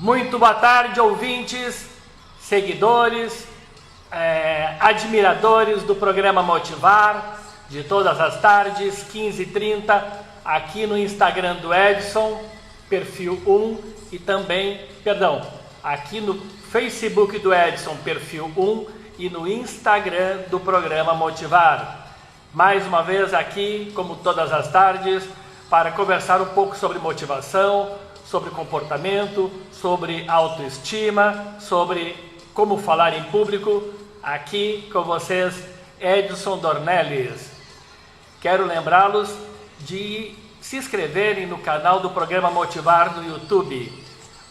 Muito boa tarde, ouvintes, seguidores, admiradores do programa Motivar, de todas as tardes, 15h30, aqui no Instagram do Edson, perfil 1, e também, aqui no Facebook do Edson, perfil 1, e no Instagram do programa Motivar. Mais uma vez aqui, como todas as tardes, para conversar um pouco sobre motivação, sobre comportamento, sobre autoestima, sobre como falar em público. Aqui com vocês, Edson Dornelles. Quero lembrá-los de se inscreverem no canal do programa Motivar no YouTube.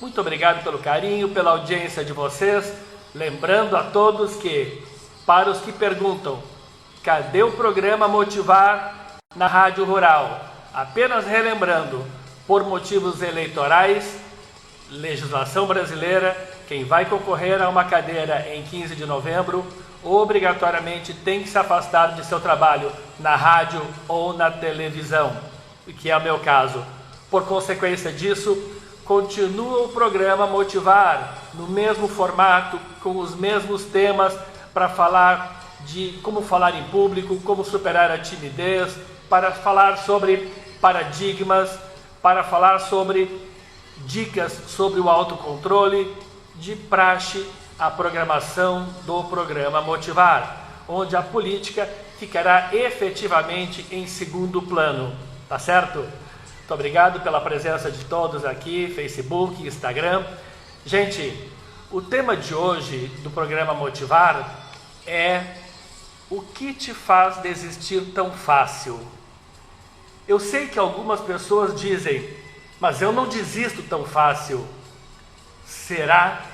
Muito obrigado pelo carinho, pela audiência de vocês. Lembrando a todos que, para os que perguntam, cadê o programa Motivar na Rádio Rural? Apenas relembrando, por motivos eleitorais, legislação brasileira, quem vai concorrer a uma cadeira em 15 de novembro, obrigatoriamente tem que se afastar de seu trabalho na rádio ou na televisão, que é o meu caso. Por consequência disso, continua o programa Motivar, no mesmo formato, com os mesmos temas, para falar de como falar em público, como superar a timidez, para falar sobre paradigmas, para falar sobre dicas sobre o autocontrole, de praxe a programação do programa Motivar, onde a política ficará efetivamente em segundo plano, tá certo? Muito obrigado pela presença de todos aqui, Facebook, Instagram. Gente, o tema de hoje do programa Motivar é: o que te faz desistir tão fácil? Eu sei que algumas pessoas dizem, mas eu não desisto tão fácil. Será?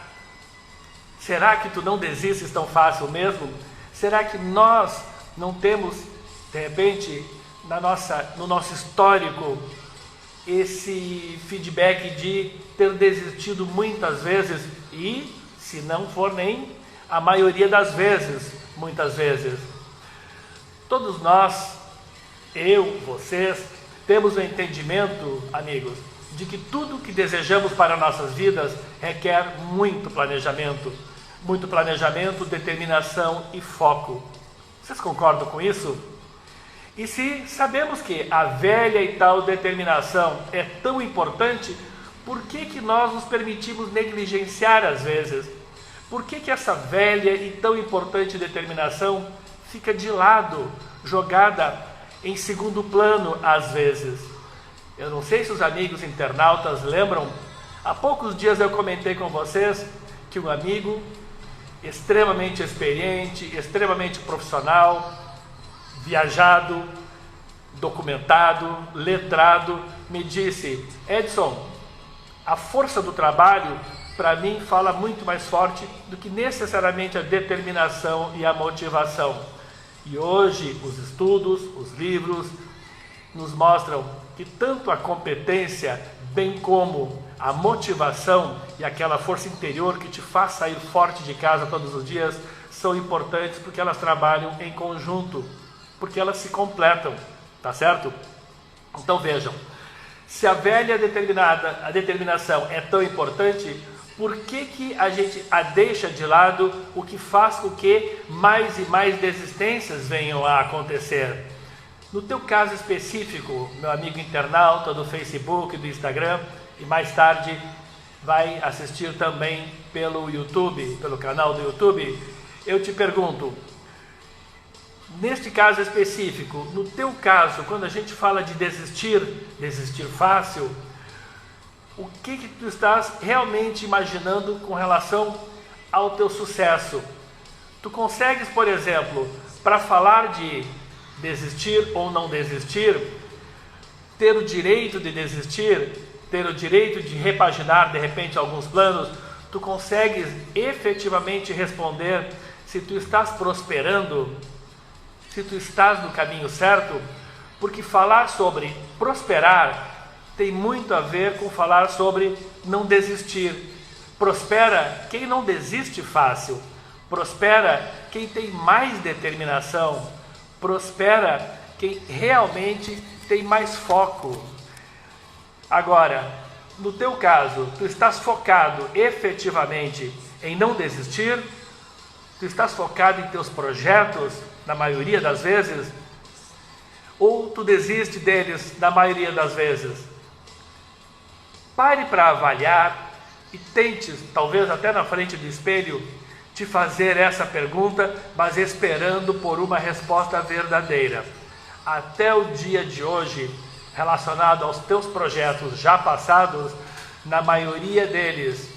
Será que tu não desistes tão fácil mesmo? Será que nós não temos, de repente, no nosso histórico, esse feedback de ter desistido muitas vezes e, se não for nem a maioria das vezes, muitas vezes? Todos nós, eu, vocês, temos o entendimento, amigos, de que tudo que desejamos para nossas vidas requer muito planejamento, determinação e foco. Vocês concordam com isso? E se sabemos que a velha e tal determinação é tão importante, por que nós nos permitimos negligenciar às vezes? Por que essa velha e tão importante determinação fica de lado, jogada em segundo plano às vezes? Eu não sei se os amigos internautas lembram, há poucos dias eu comentei com vocês que um amigo extremamente experiente, extremamente profissional, viajado, documentado, letrado, me disse: Edson, a força do trabalho para mim fala muito mais forte do que necessariamente a determinação e a motivação. E hoje os estudos, os livros nos mostram que tanto a competência, bem como a motivação e aquela força interior que te faz sair forte de casa todos os dias, são importantes porque elas trabalham em conjunto, porque elas se completam, tá certo? Então vejam, se a velha a determinação é tão importante, por que a gente a deixa de lado, o que faz com que mais e mais desistências venham a acontecer? No teu caso específico, meu amigo internauta do Facebook, do Instagram, e mais tarde vai assistir também pelo YouTube, pelo canal do YouTube, eu te pergunto, neste caso específico, no teu caso, quando a gente fala de desistir fácil, o que tu estás realmente imaginando com relação ao teu sucesso? Tu consegues, por exemplo, para falar de desistir ou não desistir, ter o direito de desistir, ter o direito de repaginar de repente alguns planos, tu consegues efetivamente responder se tu estás prosperando, se tu estás no caminho certo? Porque falar sobre prosperar tem muito a ver com falar sobre não desistir. Prospera quem não desiste fácil, prospera quem tem mais determinação, prospera quem realmente tem mais foco. Agora, no teu caso, tu estás focado efetivamente em não desistir? Tu estás focado em teus projetos, na maioria das vezes? Ou tu desiste deles na maioria das vezes? Pare para avaliar e tente, talvez até na frente do espelho, te fazer essa pergunta, mas esperando por uma resposta verdadeira. Até o dia de hoje, relacionado aos teus projetos já passados, na maioria deles,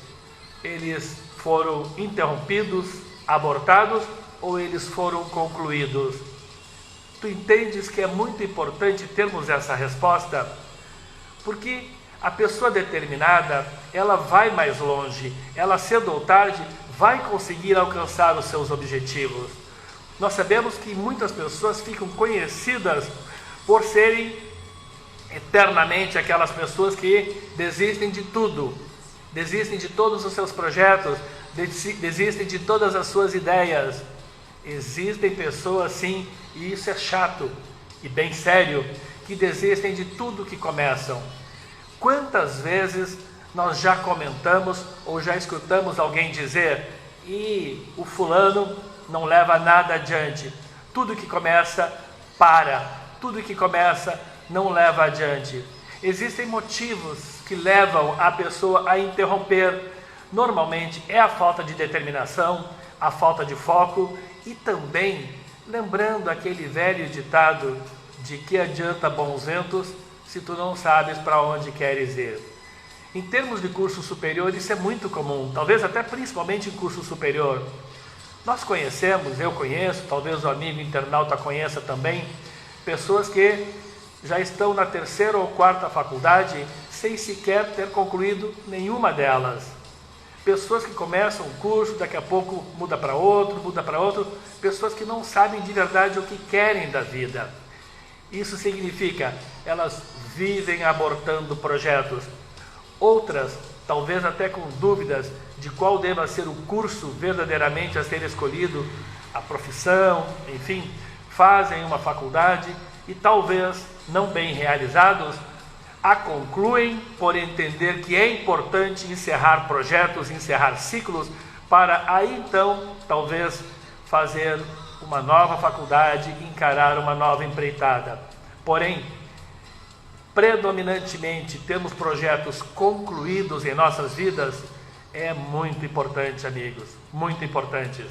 eles foram interrompidos, abortados ou eles foram concluídos? Tu entendes que é muito importante termos essa resposta? Porque a pessoa determinada, ela vai mais longe, ela cedo ou tarde vai conseguir alcançar os seus objetivos. Nós sabemos que muitas pessoas ficam conhecidas por serem eternamente aquelas pessoas que desistem de tudo, desistem de todos os seus projetos, desistem de todas as suas ideias. Existem pessoas sim, e isso é chato e bem sério, que desistem de tudo que começam. Quantas vezes nós já comentamos ou já escutamos alguém dizer: e o fulano não leva nada adiante, tudo que começa para, tudo que começa não leva adiante. Existem motivos que levam a pessoa a interromper. Normalmente é a falta de determinação, a falta de foco e também, lembrando aquele velho ditado de que adianta bons ventos se tu não sabes para onde queres ir. Em termos de curso superior, isso é muito comum, talvez até principalmente em curso superior. Nós conhecemos, eu conheço, talvez o amigo internauta conheça também, pessoas que já estão na 3ª ou 4ª faculdade sem sequer ter concluído nenhuma delas. Pessoas que começam um curso, daqui a pouco muda para outro, pessoas que não sabem de verdade o que querem da vida. Isso significa, elas vivem abortando projetos. Outras, talvez até com dúvidas de qual deva ser o curso verdadeiramente a ser escolhido, a profissão, enfim, fazem uma faculdade e talvez, não bem realizados, a concluem por entender que é importante encerrar projetos, encerrar ciclos, para aí então, talvez, fazer uma nova faculdade, encarar uma nova empreitada. Porém, predominantemente temos projetos concluídos em nossas vidas, é muito importante, amigos, muito importante.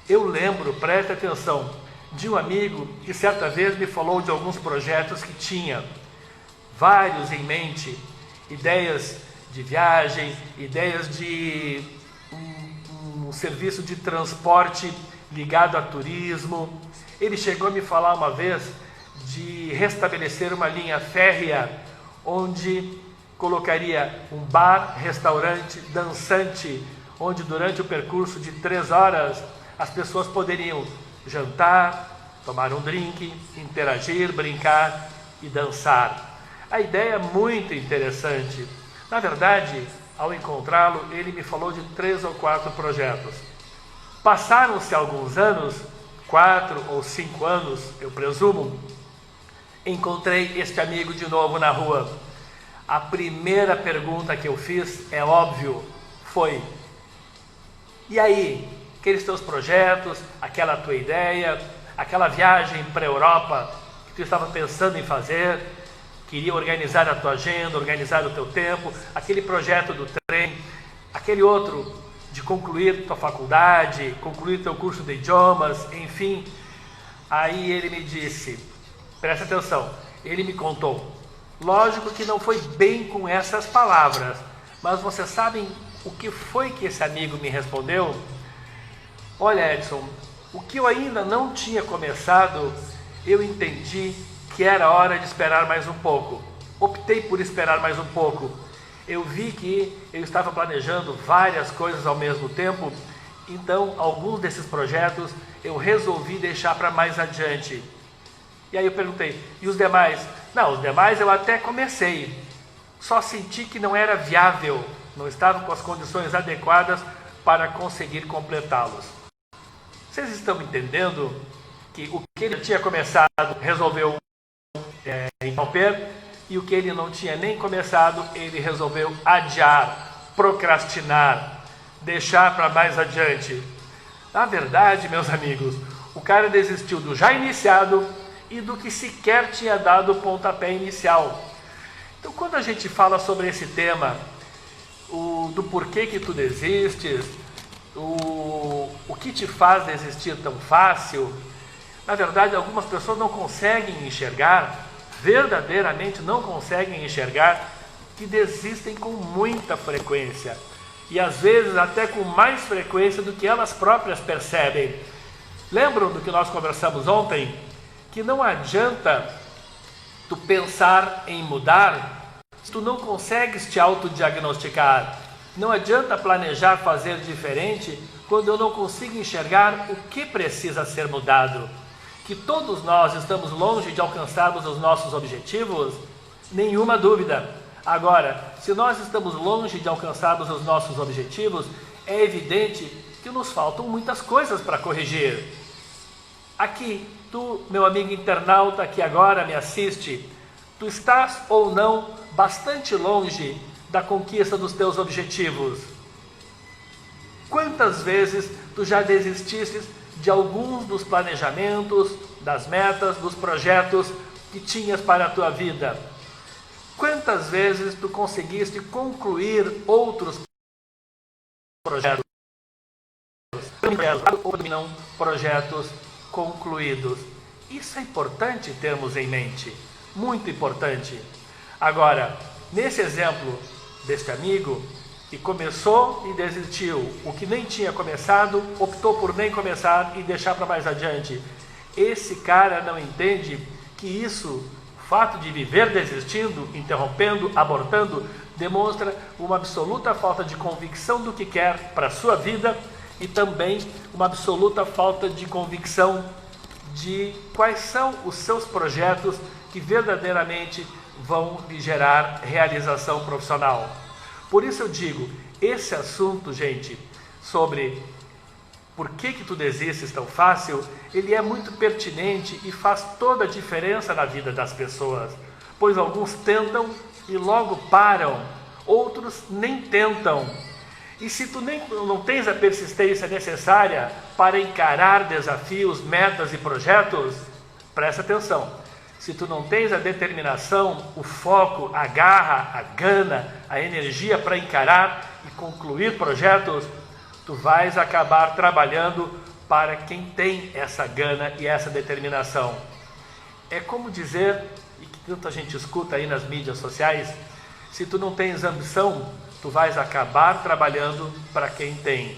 Eu lembro, preste atenção, de um amigo que certa vez me falou de alguns projetos que tinha, vários em mente, ideias de viagem, ideias de um serviço de transporte ligado a turismo. Ele chegou a me falar uma vez de restabelecer uma linha férrea onde colocaria um bar, restaurante, dançante, onde durante o percurso de 3 horas as pessoas poderiam jantar, tomar um drink, interagir, brincar e dançar. A ideia é muito interessante. Na verdade, ao encontrá-lo, ele me falou de 3 ou 4 projetos. Passaram-se alguns anos, 4 ou 5 anos, eu presumo, encontrei este amigo de novo na rua. A primeira pergunta que eu fiz, é óbvio, foi: e aí, aqueles teus projetos, aquela tua ideia, aquela viagem para a Europa que tu estava pensando em fazer, queria organizar a tua agenda, organizar o teu tempo, aquele projeto do trem, aquele outro de concluir tua faculdade, concluir teu curso de idiomas, enfim. Aí ele me disse, presta atenção, ele me contou, lógico que não foi bem com essas palavras, mas vocês sabem o que foi que esse amigo me respondeu? Olha, Edson, o que eu ainda não tinha começado, eu entendi que era hora de esperar mais um pouco. Optei por esperar mais um pouco. Eu vi que eu estava planejando várias coisas ao mesmo tempo, então alguns desses projetos eu resolvi deixar para mais adiante. E aí eu perguntei, e os demais? Não, os demais eu até comecei, só senti que não era viável, não estava com as condições adequadas para conseguir completá-los. Vocês estão entendendo que o que ele tinha começado resolveu interromper, e o que ele não tinha nem começado, ele resolveu adiar, procrastinar, deixar para mais adiante. Na verdade, meus amigos, o cara desistiu do já iniciado e do que sequer tinha dado o pontapé inicial. Então, quando a gente fala sobre esse tema, do porquê que tu desistes, o que te faz desistir tão fácil, na verdade, algumas pessoas não conseguem enxergar, verdadeiramente não conseguem enxergar, que desistem com muita frequência. E às vezes até com mais frequência do que elas próprias percebem. Lembram do que nós conversamos ontem? Que não adianta tu pensar em mudar se tu não consegues te autodiagnosticar. Não adianta planejar fazer diferente quando eu não consigo enxergar o que precisa ser mudado. Que todos nós estamos longe de alcançarmos os nossos objetivos? Nenhuma dúvida. Agora, se nós estamos longe de alcançarmos os nossos objetivos, é evidente que nos faltam muitas coisas para corrigir. Aqui, tu, meu amigo internauta que agora me assiste, tu estás ou não bastante longe da conquista dos teus objetivos? Quantas vezes tu já desististe de alguns dos planejamentos, das metas, dos projetos que tinhas para a tua vida? Quantas vezes tu conseguiste concluir outros projetos? Ou não projetos concluídos? Isso é importante termos em mente, muito importante. Agora, nesse exemplo deste amigo que começou e desistiu, o que nem tinha começado, optou por nem começar e deixar para mais adiante. Esse cara não entende que isso, o fato de viver desistindo, interrompendo, abortando, demonstra uma absoluta falta de convicção do que quer para a sua vida e também uma absoluta falta de convicção de quais são os seus projetos que verdadeiramente vão lhe gerar realização profissional. Por isso eu digo, esse assunto, gente, sobre por que tu desistes tão fácil, ele é muito pertinente e faz toda a diferença na vida das pessoas, pois alguns tentam e logo param, outros nem tentam. E se tu não tens a persistência necessária para encarar desafios, metas e projetos, presta atenção. Se tu não tens a determinação, o foco, a garra, a gana, a energia para encarar e concluir projetos, tu vais acabar trabalhando para quem tem essa gana e essa determinação. É como dizer, e que tanta gente escuta aí nas mídias sociais, se tu não tens ambição, tu vais acabar trabalhando para quem tem.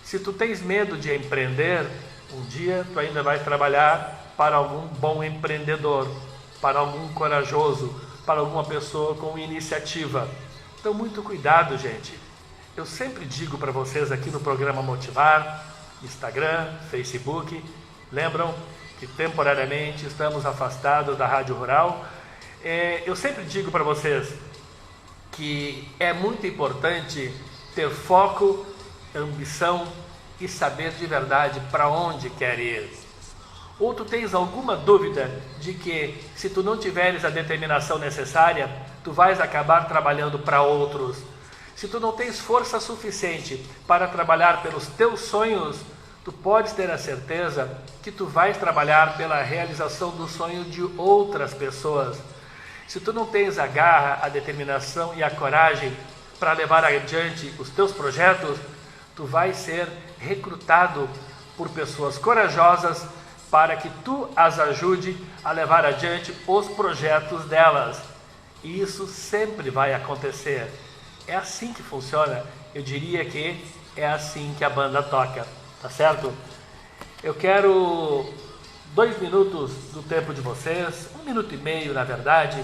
Se tu tens medo de empreender, um dia tu ainda vais trabalhar para algum bom empreendedor, para algum corajoso, para alguma pessoa com iniciativa. Então, muito cuidado, gente. Eu sempre digo para vocês aqui no programa Motivar, Instagram, Facebook, lembram que temporariamente estamos afastados da Rádio Rural. Eu sempre digo para vocês que é muito importante ter foco, ambição e saber de verdade para onde quer ir. Ou tu tens alguma dúvida de que se tu não tiveres a determinação necessária, tu vais acabar trabalhando para outros. Se tu não tens força suficiente para trabalhar pelos teus sonhos, tu podes ter a certeza que tu vais trabalhar pela realização do sonho de outras pessoas. Se tu não tens a garra, a determinação e a coragem para levar adiante os teus projetos, tu vais ser recrutado por pessoas corajosas para que tu as ajude a levar adiante os projetos delas. E isso sempre vai acontecer. É assim que funciona. Eu diria que é assim que a banda toca, tá certo? Eu quero 2 minutos do tempo de vocês, 1 minuto e meio na verdade,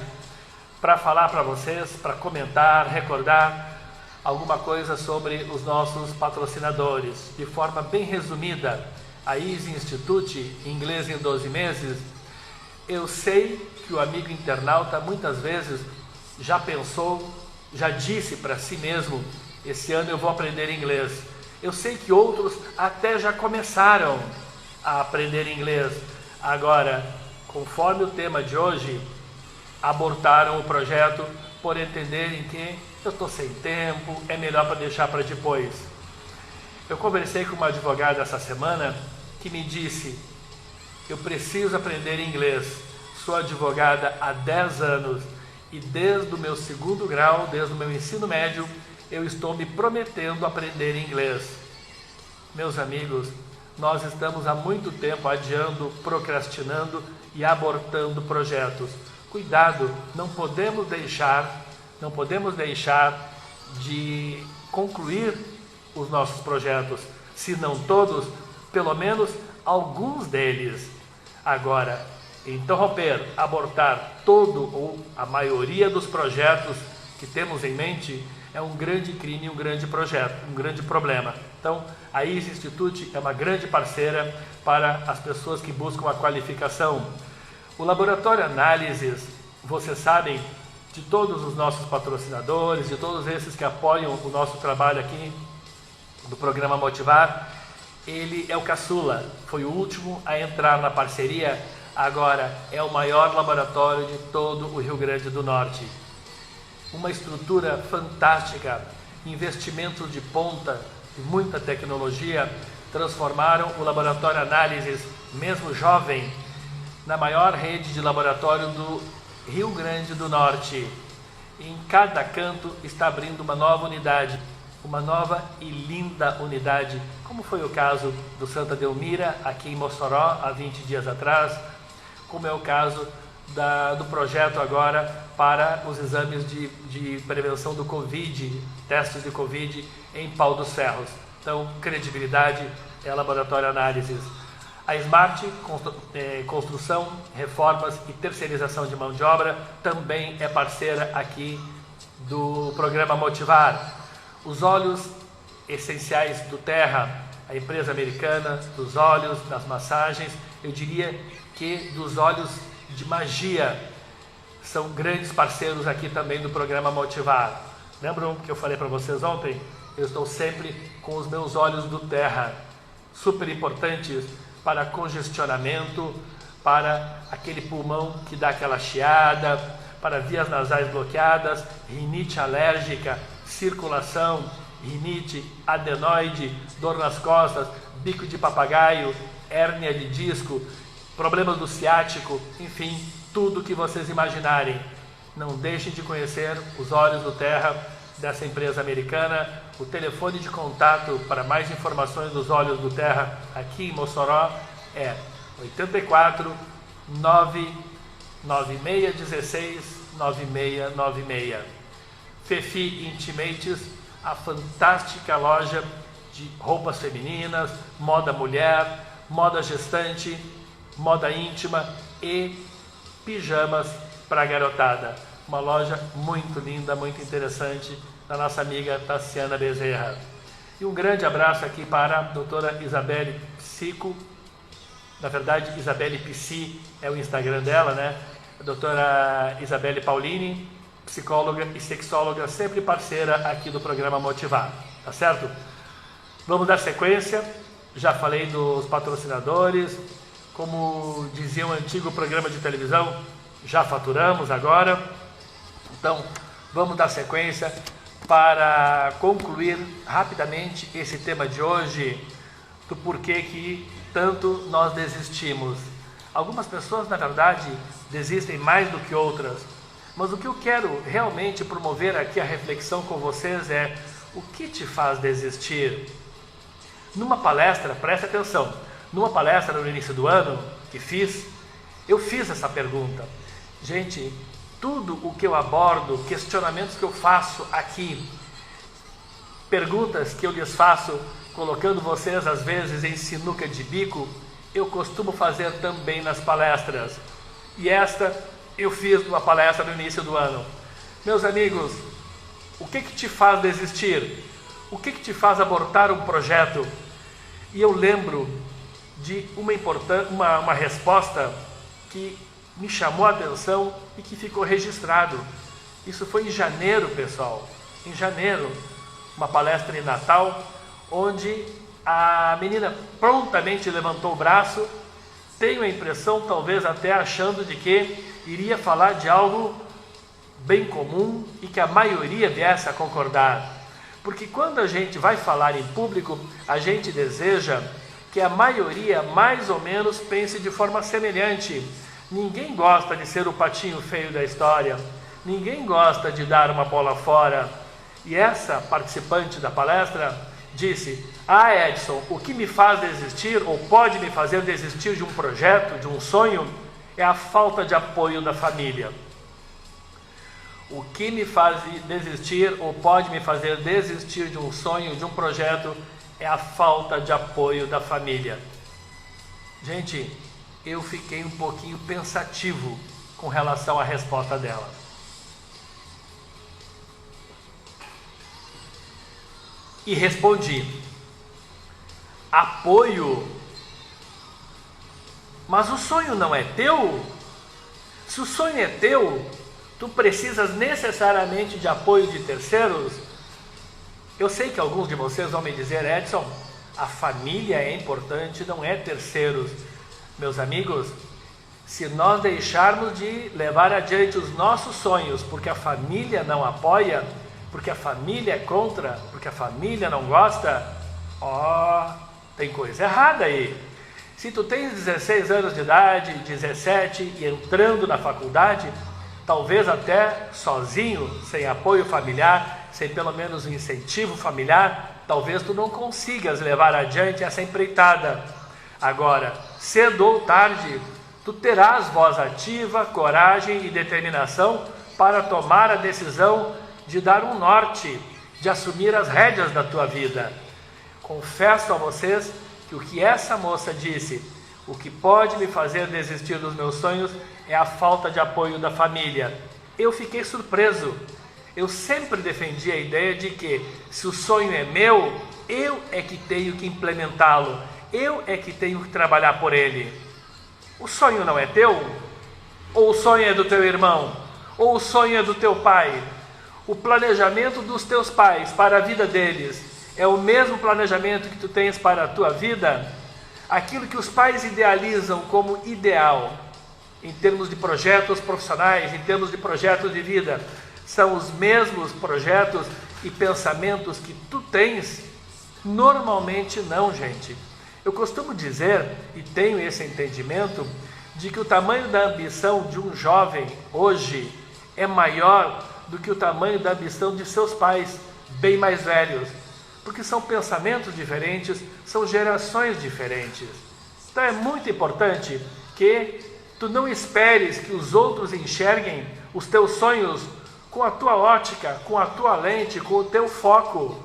para falar para vocês, para comentar, recordar alguma coisa sobre os nossos patrocinadores, de forma bem resumida. A Easy Institute, inglês em 12 meses, eu sei que o amigo internauta muitas vezes já pensou, já disse para si mesmo, esse ano eu vou aprender inglês. Eu sei que outros até já começaram a aprender inglês. Agora, conforme o tema de hoje, abortaram o projeto por entenderem que eu estou sem tempo, é melhor para deixar para depois. Eu conversei com uma advogada essa semana que me disse: eu preciso aprender inglês, sou advogada há 10 anos e desde o meu 2º grau, desde o meu ensino médio, eu estou me prometendo aprender inglês. Meus amigos, nós estamos há muito tempo adiando, procrastinando e abortando projetos. Cuidado, não podemos deixar de concluir os nossos projetos, se não todos, pelo menos alguns deles. Agora, interromper, abortar todo ou a maioria dos projetos que temos em mente é um grande crime, um grande projeto, um grande problema. Então, a ISE Institute é uma grande parceira para as pessoas que buscam a qualificação. O Laboratório Análises, vocês sabem, de todos os nossos patrocinadores, de todos esses que apoiam o nosso trabalho aqui do programa Motivar, ele é o caçula, foi o último a entrar na parceria, agora é o maior laboratório de todo o Rio Grande do Norte. Uma estrutura fantástica, investimentos de ponta e muita tecnologia transformaram o Laboratório Análises, mesmo jovem, na maior rede de laboratório do Rio Grande do Norte. Em cada canto está abrindo uma nova unidade, uma nova e linda unidade, como foi o caso do Santa Delmira, aqui em Mossoró, há 20 dias atrás, como é o caso do projeto agora para os exames de prevenção do Covid, testes de Covid em Pau dos Ferros. Então, credibilidade é Laboratório Análises. A Smart, construção, reformas e terceirização de mão de obra, também é parceira aqui do programa Motivar. Os óleos essenciais do Terra, a empresa americana dos óleos, das massagens, eu diria que dos óleos de magia, são grandes parceiros aqui também do programa Motivar. Lembram que eu falei para vocês ontem? Eu estou sempre com os meus óleos do Terra, super importantes para congestionamento, para aquele pulmão que dá aquela chiada, para vias nasais bloqueadas, rinite alérgica, circulação, rinite, adenoide, dor nas costas, bico de papagaio, hérnia de disco, problemas do ciático, enfim, tudo que vocês imaginarem. Não deixem de conhecer os óleos do Terra dessa empresa americana. O telefone de contato para mais informações dos óleos do Terra aqui em Mossoró é 84 99616 9696. Fefi Intimates, a fantástica loja de roupas femininas, moda mulher, moda gestante, moda íntima e pijamas para garotada. Uma loja muito linda, muito interessante, da nossa amiga Tassiana Bezerra. E um grande abraço aqui para a doutora Isabelle Psico, na verdade Isabelle Psi é o Instagram dela, né? A doutora Isabelle Paulini, psicóloga e sexóloga, sempre parceira aqui do programa Motivar, tá certo? Vamos dar sequência, já falei dos patrocinadores, como dizia um antigo programa de televisão, já faturamos agora, então vamos dar sequência para concluir rapidamente esse tema de hoje, do porquê que tanto nós desistimos. Algumas pessoas, na verdade, desistem mais do que outras, mas o que eu quero realmente promover aqui a reflexão com vocês é: o que te faz desistir? Numa palestra, presta atenção, numa palestra no início do ano que eu fiz essa pergunta. Gente, tudo o que eu abordo, questionamentos que eu faço aqui, perguntas que eu lhes faço, colocando vocês às vezes em sinuca de bico, eu costumo fazer também nas palestras. E esta eu fiz numa palestra no início do ano. Meus amigos, o que te faz desistir? O que te faz abortar um projeto? E eu lembro de uma resposta que me chamou a atenção e que ficou registrado. Isso foi em janeiro, pessoal. Em janeiro, uma palestra em Natal, onde a menina prontamente levantou o braço tenho a impressão, talvez até achando de que iria falar de algo bem comum e que a maioria viesse a concordar. Porque quando a gente vai falar em público, a gente deseja que a maioria mais ou menos pense de forma semelhante. Ninguém gosta de ser o patinho feio da história, ninguém gosta de dar uma bola fora. E essa participante da palestra disse: Edson, o que me faz desistir ou pode me fazer desistir de um projeto, de um sonho, é a falta de apoio da família. O que me faz desistir ou pode me fazer desistir de um sonho, de um projeto, é a falta de apoio da família. Gente, eu fiquei um pouquinho pensativo com relação à resposta dela. E respondi: apoio? Mas o sonho não é teu? Se o sonho é teu, tu precisas necessariamente de apoio de terceiros? Eu sei que alguns de vocês vão me dizer: Edson, a família é importante, não é terceiros. Meus amigos, se nós deixarmos de levar adiante os nossos sonhos porque a família não apoia, porque a família é contra, porque a família não gosta, tem coisa errada aí. Se tu tens 16 anos de idade, 17 e entrando na faculdade, talvez até sozinho, sem apoio familiar, sem pelo menos um incentivo familiar, talvez tu não consigas levar adiante essa empreitada. Agora, cedo ou tarde, tu terás voz ativa, coragem e determinação para tomar a decisão de dar um norte, de assumir as rédeas da tua vida. Confesso a vocês que o que essa moça disse, o que pode me fazer desistir dos meus sonhos, é a falta de apoio da família. Eu fiquei surpreso. Eu sempre defendi a ideia de que, se o sonho é meu, eu é que tenho que implementá-lo, eu é que tenho que trabalhar por ele. O sonho não é teu? Ou o sonho é do teu irmão? Ou o sonho é do teu pai? O planejamento dos teus pais para a vida deles é o mesmo planejamento que tu tens para a tua vida? Aquilo que os pais idealizam como ideal, em termos de projetos profissionais, em termos de projetos de vida, são os mesmos projetos e pensamentos que tu tens? Normalmente não, gente. Eu costumo dizer, e tenho esse entendimento, de que o tamanho da ambição de um jovem hoje é maior do que o tamanho da ambição de seus pais, bem mais velhos, porque são pensamentos diferentes, são gerações diferentes. Então é muito importante que tu não esperes que os outros enxerguem os teus sonhos com a tua ótica, com a tua lente, com o teu foco.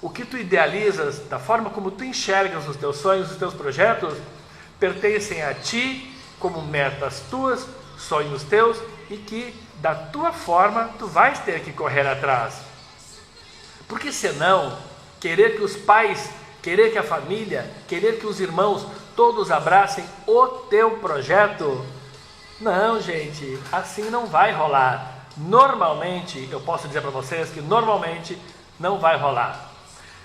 O que tu idealizas, da forma como tu enxergas os teus sonhos, os teus projetos, pertencem a ti como metas tuas, sonhos teus, e que da tua forma tu vais ter que correr atrás. Porque senão, querer que os pais, querer que a família, querer que os irmãos todos abracem o teu projeto, não, gente, assim não vai rolar. Normalmente, eu posso dizer para vocês que normalmente não vai rolar.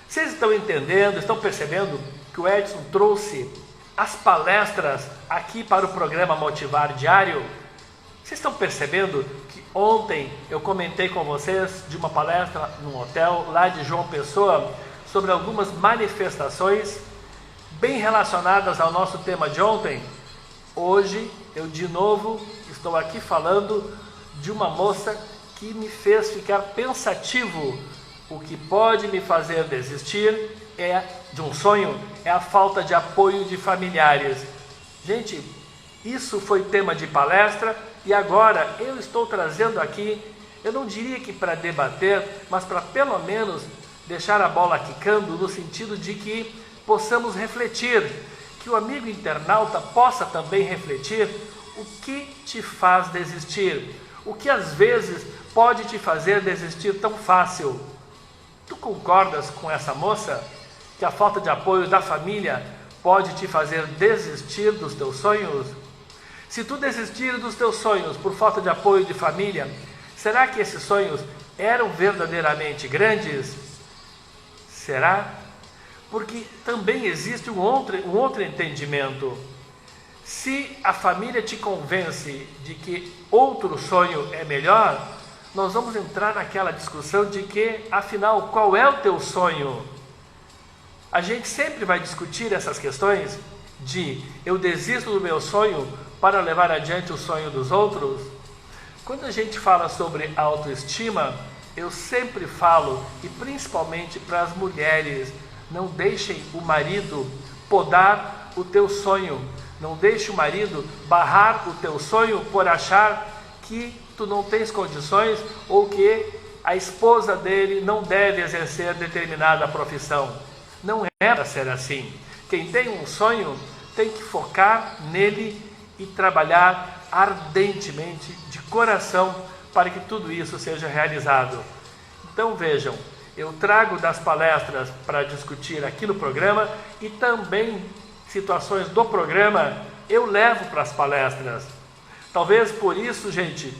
Vocês estão entendendo, estão percebendo que o Edson trouxe as palestras aqui para o programa Motivar Diário? Vocês estão percebendo que ontem eu comentei com vocês de uma palestra num hotel lá de João Pessoa sobre algumas manifestações bem relacionadas ao nosso tema de ontem? Hoje eu de novo estou aqui falando de uma moça que me fez ficar pensativo. O que pode me fazer desistir de um sonho é a falta de apoio de familiares. Gente, isso foi tema de palestra e agora eu estou trazendo aqui, eu não diria que para debater, mas para pelo menos deixar a bola quicando, no sentido de que possamos refletir, que o amigo internauta possa também refletir o que te faz desistir, o que às vezes pode te fazer desistir tão fácil. Tu concordas com essa moça que a falta de apoio da família pode te fazer desistir dos teus sonhos? Se tu desistir dos teus sonhos por falta de apoio de família, será que esses sonhos eram verdadeiramente grandes? Será? Porque também existe um outro entendimento. Se a família te convence de que outro sonho é melhor, nós vamos entrar naquela discussão de que, afinal, qual é o teu sonho? A gente sempre vai discutir essas questões de eu desisto do meu sonho para levar adiante o sonho dos outros. Quando a gente fala sobre autoestima, eu sempre falo, e principalmente para as mulheres, não deixem o marido podar o teu sonho. Não deixe o marido barrar o teu sonho por achar que tu não tens condições ou que a esposa dele não deve exercer determinada profissão. Não é para ser assim. Quem tem um sonho tem que focar nele e trabalhar ardentemente, de coração, para que tudo isso seja realizado. Então vejam, eu trago das palestras para discutir aqui no programa e também situações do programa eu levo para as palestras. Talvez por isso, gente,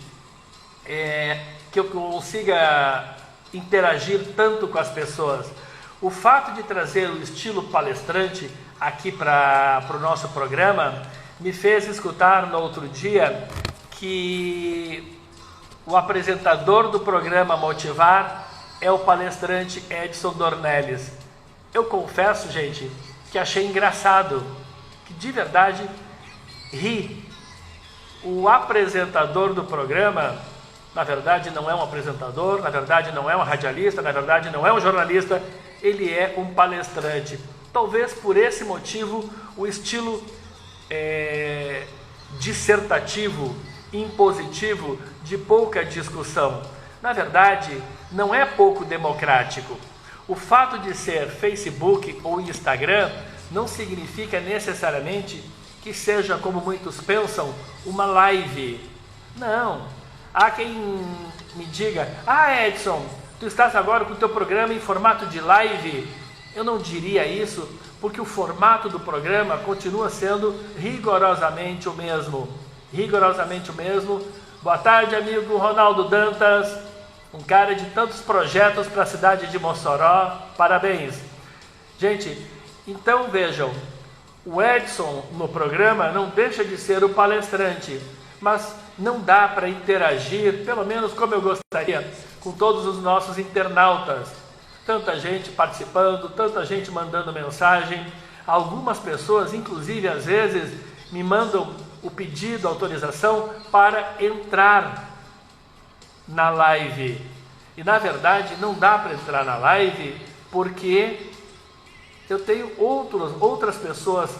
que eu consiga interagir tanto com as pessoas. O fato de trazer o estilo palestrante aqui para o nosso programa me fez escutar no outro dia que o apresentador do programa Motivar é o palestrante Edson Dornelles. Eu confesso, gente, que achei engraçado, que de verdade ri. O apresentador do programa, na verdade não é um apresentador, na verdade não é um radialista, na verdade não é um jornalista, ele é um palestrante. Talvez por esse motivo o estilo dissertativo, impositivo, de pouca discussão. Na verdade, não é pouco democrático. O fato de ser Facebook ou Instagram não significa necessariamente que seja, como muitos pensam, uma live. Não. Há quem me diga, Edson, tu estás agora com o teu programa em formato de live. Eu não diria isso, porque o formato do programa continua sendo rigorosamente o mesmo. Rigorosamente o mesmo. Boa tarde, amigo Ronaldo Dantas, um cara de tantos projetos para a cidade de Mossoró. Parabéns. Gente, então vejam, o Edson no programa não deixa de ser o palestrante, mas não dá para interagir, pelo menos como eu gostaria, com todos os nossos internautas. Tanta gente participando, tanta gente mandando mensagem. Algumas pessoas, inclusive, às vezes, me mandam o pedido, a autorização para entrar na live. E, na verdade, não dá para entrar na live porque eu tenho outras pessoas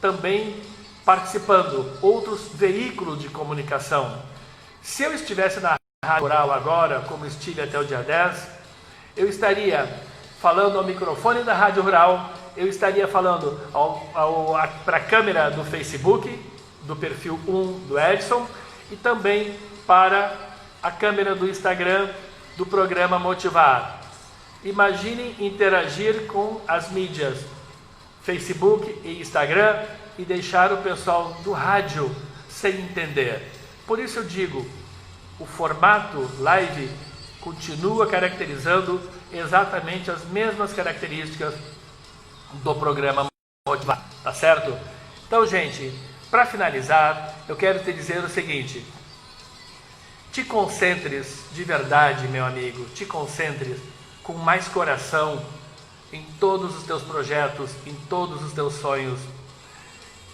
também participando, outros veículos de comunicação. Se eu estivesse na Rádio Rural agora, como estive até o dia 10, eu estaria falando ao microfone da Rádio Rural, eu estaria falando para a câmera do Facebook, do perfil 1 do Edson, e também para a câmera do Instagram do programa Motivar. Imaginem interagir com as mídias Facebook e Instagram e deixar o pessoal do rádio sem entender. Por isso eu digo, o formato live continua caracterizando exatamente as mesmas características do programa Motivar, tá certo? Então, gente, para finalizar, eu quero te dizer o seguinte: te concentres de verdade, meu amigo, te concentres com mais coração em todos os teus projetos, em todos os teus sonhos.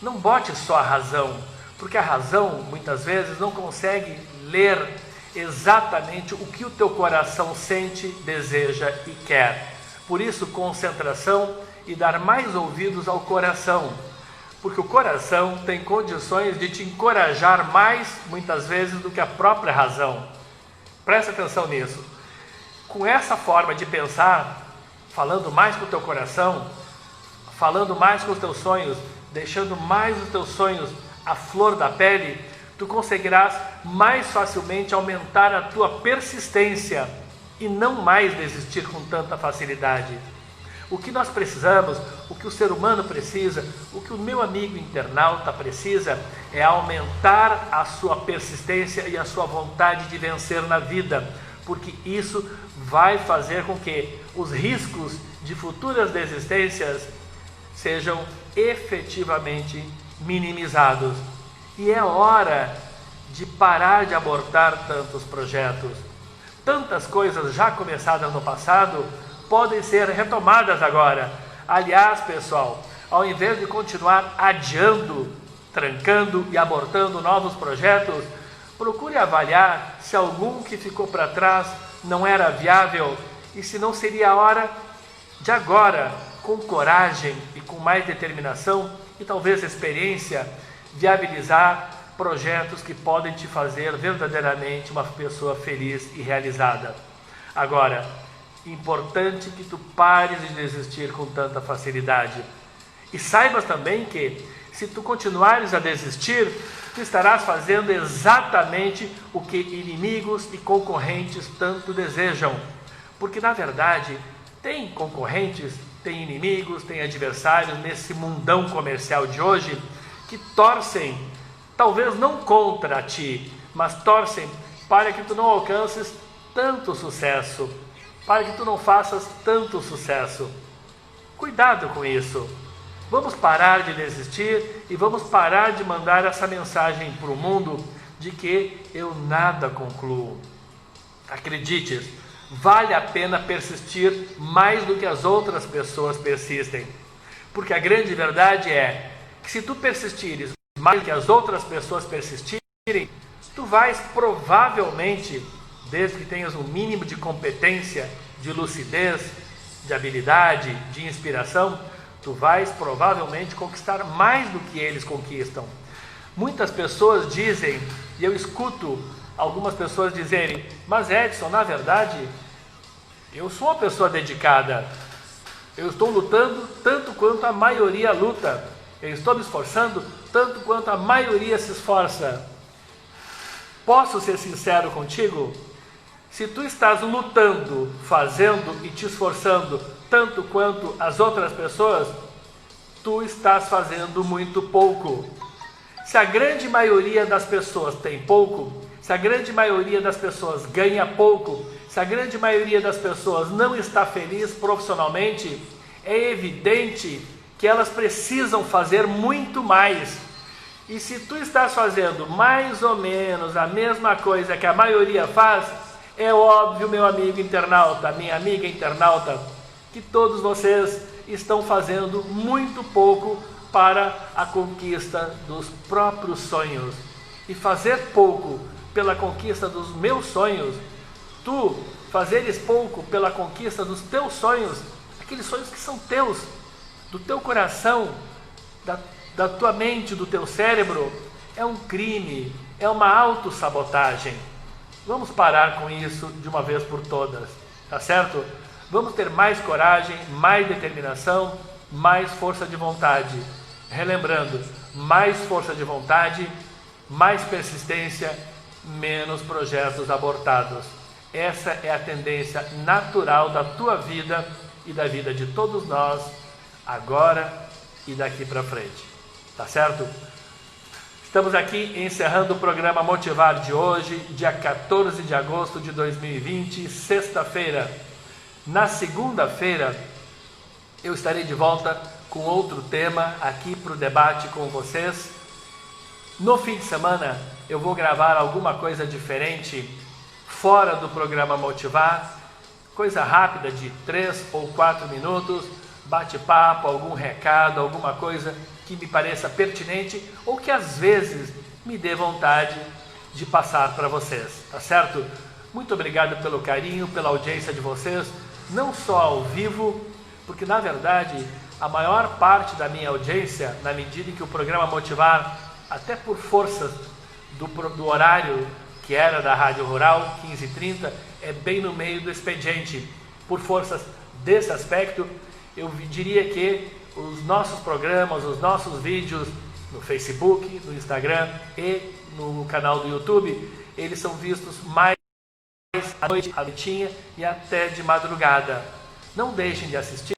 Não bote só a razão, porque a razão muitas vezes não consegue ler exatamente o que o teu coração sente, deseja e quer. Por isso, concentração e dar mais ouvidos ao coração, porque o coração tem condições de te encorajar mais, muitas vezes, do que a própria razão. Presta atenção nisso. Com essa forma de pensar, falando mais com o teu coração, falando mais com os teus sonhos, deixando mais os teus sonhos à flor da pele, tu conseguirás mais facilmente aumentar a tua persistência e não mais desistir com tanta facilidade. O que nós precisamos, o que o ser humano precisa, o que o meu amigo internauta precisa é aumentar a sua persistência e a sua vontade de vencer na vida, porque isso vai fazer com que os riscos de futuras desistências sejam efetivamente minimizados. E é hora de parar de abortar tantos projetos. Tantas coisas já começadas no passado podem ser retomadas agora. Aliás, pessoal, ao invés de continuar adiando, trancando e abortando novos projetos, procure avaliar se algum que ficou para trás não era viável e se não seria a hora de agora, com coragem e com mais determinação e talvez experiência, viabilizar projetos que podem te fazer verdadeiramente uma pessoa feliz e realizada. Agora, importante que tu pares de desistir com tanta facilidade. E saibas também que, se tu continuares a desistir, tu estarás fazendo exatamente o que inimigos e concorrentes tanto desejam. Porque, na verdade, tem concorrentes, tem inimigos, tem adversários nesse mundão comercial de hoje que torcem, talvez não contra ti, mas torcem para que tu não alcances tanto sucesso, para que tu não faças tanto sucesso. Cuidado com isso. Vamos parar de desistir e vamos parar de mandar essa mensagem para o mundo de que eu nada concluo. Acredites, vale a pena persistir mais do que as outras pessoas persistem. Porque a grande verdade é que se tu persistires mais do que as outras pessoas persistirem, tu vais provavelmente, desde que tenhas um mínimo de competência, de lucidez, de habilidade, de inspiração, tu vais provavelmente conquistar mais do que eles conquistam. Muitas pessoas dizem, e eu escuto algumas pessoas dizerem, mas Edson, na verdade, eu sou uma pessoa dedicada, eu estou lutando tanto quanto a maioria luta, eu estou me esforçando tanto quanto a maioria se esforça. Posso ser sincero contigo? Se tu estás lutando, fazendo e te esforçando tanto quanto as outras pessoas, tu estás fazendo muito pouco. Se a grande maioria das pessoas tem pouco, se a grande maioria das pessoas ganha pouco, se a grande maioria das pessoas não está feliz profissionalmente, é evidente que elas precisam fazer muito mais. E se tu estás fazendo mais ou menos a mesma coisa que a maioria faz, é óbvio, meu amigo internauta, minha amiga internauta, que todos vocês estão fazendo muito pouco para a conquista dos próprios sonhos. E fazer pouco pela conquista dos meus sonhos, tu fazeres pouco pela conquista dos teus sonhos, aqueles sonhos que são teus, do teu coração, da tua mente, do teu cérebro, é um crime, é uma autossabotagem. Vamos parar com isso de uma vez por todas, tá certo? Vamos ter mais coragem, mais determinação, mais força de vontade. Relembrando, mais força de vontade, mais persistência, menos projetos abortados. Essa é a tendência natural da tua vida e da vida de todos nós, agora e daqui para frente. Tá certo? Estamos aqui encerrando o programa Motivar de hoje, dia 14 de agosto de 2020, sexta-feira. Na segunda-feira, eu estarei de volta com outro tema aqui para o debate com vocês. No fim de semana, eu vou gravar alguma coisa diferente, fora do programa Motivar, coisa rápida de 3 ou 4 minutos, bate-papo, algum recado, alguma coisa que me pareça pertinente ou que às vezes me dê vontade de passar para vocês, tá certo? Muito obrigado pelo carinho, pela audiência de vocês, não só ao vivo, porque na verdade a maior parte da minha audiência, na medida em que o programa Motivar, até por forças do horário que era da Rádio Rural, 15h30, é bem no meio do expediente. Por forças desse aspecto, eu diria que os nossos programas, os nossos vídeos no Facebook, no Instagram e no canal do YouTube, eles são vistos mais à noite, à noitinha e até de madrugada. Não deixem de assistir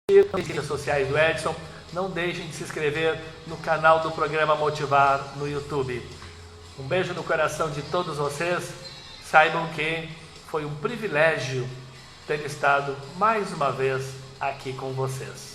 nas redes sociais do Edson, não deixem de se inscrever no canal do programa Motivar no YouTube. Um beijo no coração de todos vocês. Saibam que foi um privilégio ter estado mais uma vez aqui com vocês.